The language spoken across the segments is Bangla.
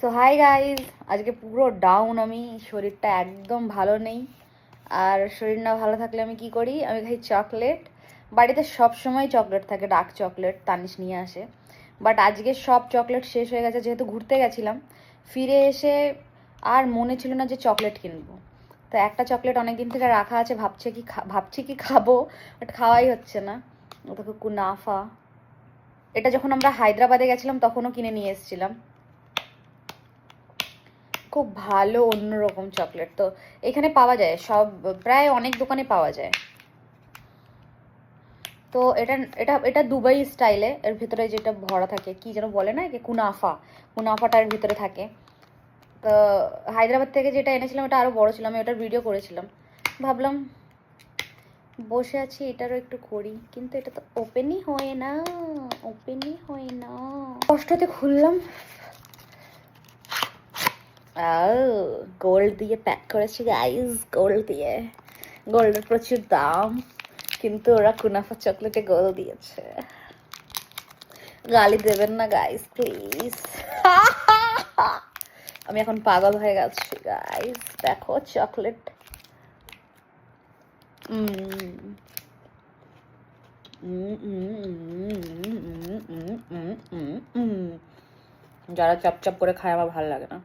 সো হাই গাইজ, আজকে পুরো ডাউন। আমি শরীরটা একদম ভালো নেই। আর শরীর না ভালো থাকলে আমি কি করি, আমি খাই চকলেট। বাড়িতে সব সময় চকলেট থাকে, ডার্ক চকলেট তানিশ নিয়ে আসে। বাট আজকে সব চকলেট শেষ হয়ে গেছে, যেহেতু ঘুরতে গেছিলাম। ফিরে এসে আর মনে ছিল না যে চকলেট কিনবো। তো একটা চকলেট অনেকদিন থেকে রাখা আছে, ভাবছি কি খাবো, বাট খাওয়াই হচ্ছে না। ওটা কুনাফা। এটা যখন আমরা হায়দ্রাবাদে গেছিলাম তখনও কিনে নিয়ে এসেছিলাম। খুব ভালো অন্যরকম চকলেট। তো এখানে পাওয়া যায়, সব প্রায় অনেক দোকানে পাওয়া যায়। তো এটা এটা এটা দুবাই স্টাইলে। এর ভিতরে যেটা ভরা থাকে কি যেন বলে না, কুনাফাটা এর ভিতরে থাকে। তো হায়দ্রাবাদ থেকে যেটা এনেছিলাম এটা আরও বড় ছিল, আমি ওটার ভিডিও করেছিলাম। ভাবলাম বসে আছি এটারও একটু করি, কিন্তু এটা তো ওপেনই হয় না। কষ্টতে খুললাম। গোল্ড দিয়ে প্যাক করেছি গাইস, গোল্ডের প্রচুর দাম, কিন্তু ওরা কুনাফা চকলেটে গোল্ড দিয়েছে। গালি দেবেন না গাইস প্লিজ। আমি এখন পাগল হয়ে গেছি গাইস, দেখো চকলেট। যারা চপচপ করে খায় আমার ভালো লাগে না,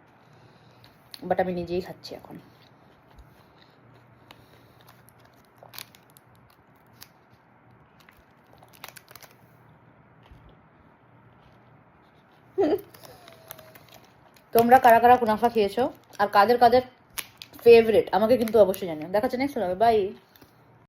বাট আমি নিজেই খাচ্ছি এখন। তোমরা কারা কারা কুনাফা খেয়েছো আর কাদের কাদের ফেভারিট আমাকে কিন্তু অবশ্যই জানিও। দেখা হচ্ছে নেক্সট। বাই।